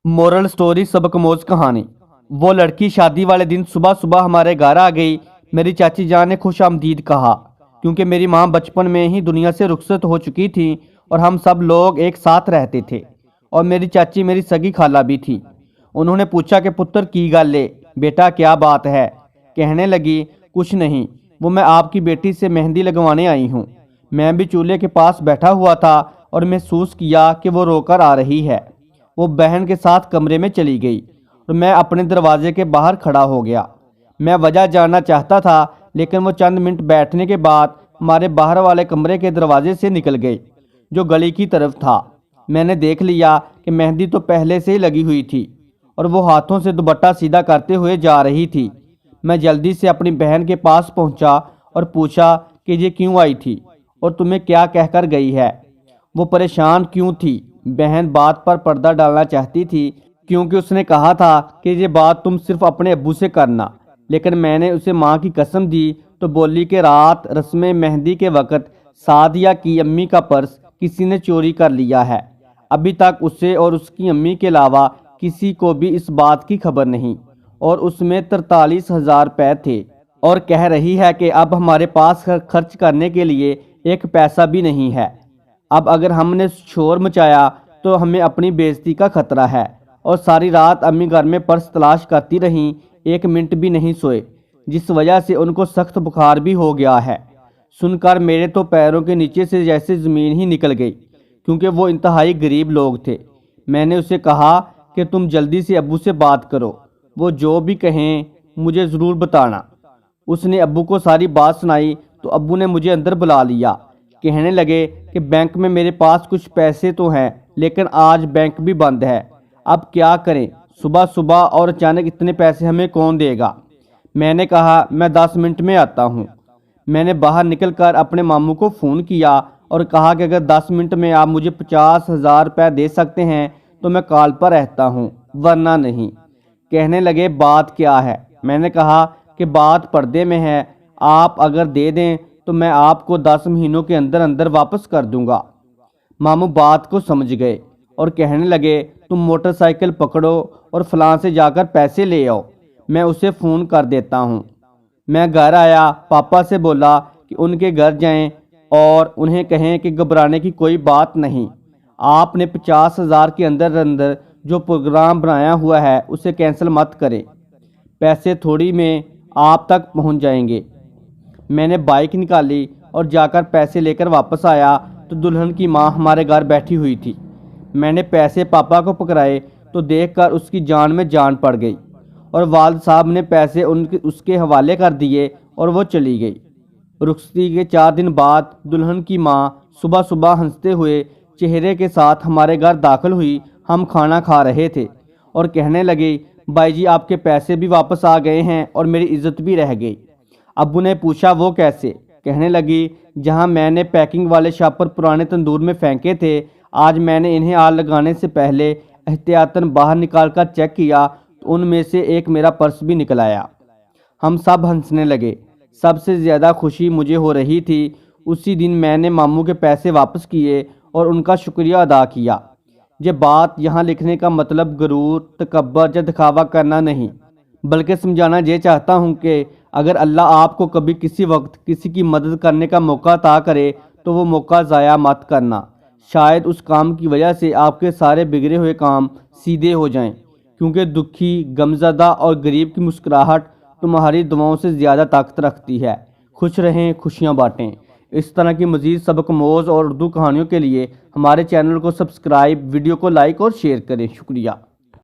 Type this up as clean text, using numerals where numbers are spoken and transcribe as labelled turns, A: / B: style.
A: Moral story सबक मोज कहानी। वो लड़की शादी वाले दिन सुबह सुबह हमारे घर आ गई। मेरी चाची जान ने खुश आमदीद कहा, क्योंकि मेरी माँ बचपन में ही दुनिया से रुखसत हो चुकी थी और हम सब लोग एक साथ रहते थे। और मेरी चाची मेरी सगी खाला भी थी। उन्होंने पूछा कि पुत्र की गल है बेटा, क्या बात है? कहने लगी, कुछ नहीं, वो मैं आपकी बेटी से मेहंदी लगवाने आई हूँ। मैं भी चूल्हे के पास बैठा हुआ था और महसूस किया कि वो रोकर आ रही है। वो बहन के साथ कमरे में चली गई और मैं अपने दरवाजे के बाहर खड़ा हो गया। मैं वजह जानना चाहता था, लेकिन वो चंद मिनट बैठने के बाद हमारे बाहर वाले कमरे के दरवाजे से निकल गई, जो गली की तरफ था। मैंने देख लिया कि मेहंदी तो पहले से ही लगी हुई थी और वो हाथों से दुपट्टा सीधा करते हुए जा रही थी। मैं जल्दी से अपनी बहन के पास पहुंचा और पूछा कि ये क्यों आई थी और तुम्हें क्या कहकर गई है? वो परेशान क्यों थी? बहन बात पर पर्दा डालना चाहती थी, क्योंकि उसने कहा था कि ये बात तुम सिर्फ अपने अब्बू से करना। लेकिन मैंने उसे माँ की कसम दी तो बोली कि रात रस्म मेहंदी के वक़्त सादिया की अम्मी का पर्स किसी ने चोरी कर लिया है। अभी तक उसे और उसकी अम्मी के अलावा किसी को भी इस बात की खबर नहीं, और उसमें 43,000 रुपये थे। और कह रही है कि अब हमारे पास खर्च करने के लिए एक पैसा भी नहीं है। अब अगर हमने शोर मचाया तो हमें अपनी बेइज्जती का खतरा है। और सारी रात अम्मी घर में पर्स तलाश करती रहीं, एक मिनट भी नहीं सोए, जिस वजह से उनको सख्त बुखार भी हो गया है। सुनकर मेरे तो पैरों के नीचे से जैसे ज़मीन ही निकल गई, क्योंकि वो इंतहाई गरीब लोग थे। मैंने उसे कहा कि तुम जल्दी से अब्बू से बात करो, वो जो भी कहें मुझे ज़रूर बताना। उसने अब्बू को सारी बात सुनाई तो अब्बू ने मुझे अंदर बुला लिया। कहने लगे कि बैंक में मेरे पास कुछ पैसे तो हैं, लेकिन आज बैंक भी बंद है। अब क्या करें? सुबह सुबह और अचानक इतने पैसे हमें कौन देगा? मैंने कहा, मैं 10 मिनट में आता हूँ। मैंने बाहर निकलकर अपने मामू को फ़ोन किया और कहा कि अगर 10 मिनट में आप मुझे 50,000 रुपये दे सकते हैं तो मैं कॉल पर रहता हूँ, वरना नहीं। कहने लगे, बात क्या है? मैंने कहा कि बात पर्दे में है, आप अगर दे दें तो मैं आपको 10 महीनों के अंदर अंदर वापस कर दूंगा। मामू बात को समझ गए और कहने लगे, तुम मोटरसाइकिल पकड़ो और फलां से जाकर पैसे ले आओ, मैं उसे फ़ोन कर देता हूँ। मैं घर आया, पापा से बोला कि उनके घर जाएं और उन्हें कहें कि घबराने की कोई बात नहीं। आपने 50,000 के अंदर अंदर जो प्रोग्राम बनाया हुआ है उसे कैंसिल मत करें, पैसे थोड़ी में आप तक पहुँच जाएंगे। मैंने बाइक निकाली और जाकर पैसे लेकर वापस आया तो दुल्हन की माँ हमारे घर बैठी हुई थी। मैंने पैसे पापा को पकड़ाए तो देखकर उसकी जान में जान पड़ गई, और वालिद साहब ने पैसे उसके हवाले कर दिए और वो चली गई। रुखसती के 4 दिन बाद दुल्हन की माँ सुबह सुबह हंसते हुए चेहरे के साथ हमारे घर दाखिल हुई। हम खाना खा रहे थे और कहने लगी, भाई जी आपके पैसे भी वापस आ गए हैं और मेरी इज्जत भी रह गई। अब्बू ने पूछा, वो कैसे? कहने लगी, जहां मैंने पैकिंग वाले शापर पुराने तंदूर में फेंके थे, आज मैंने इन्हें आग लगाने से पहले एहतियातन बाहर निकाल कर चेक किया तो उनमें से एक मेरा पर्स भी निकल आया। हम सब हंसने लगे। सबसे ज़्यादा खुशी मुझे हो रही थी। उसी दिन मैंने मामू के पैसे वापस किए और उनका शुक्रिया अदा किया। ये बात यहाँ लिखने का मतलब गरूर, तकब्बर या दिखावा करना नहीं, बल्कि समझाना ये चाहता हूँ कि अगर अल्लाह आपको कभी किसी वक्त किसी की मदद करने का मौका अता करे तो वो मौका ज़ाया मत करना। शायद उस काम की वजह से आपके सारे बिगड़े हुए काम सीधे हो जाएं, क्योंकि दुखी, गमज़दा और गरीब की मुस्कुराहट तुम्हारी दुआओं से ज़्यादा ताकत रखती है। खुश रहें, खुशियाँ बाँटें। इस तरह की मज़ीद सबक-आमोज़ और उर्दू कहानियों के लिए हमारे चैनल को सब्सक्राइब, वीडियो को लाइक और शेयर करें। शुक्रिया।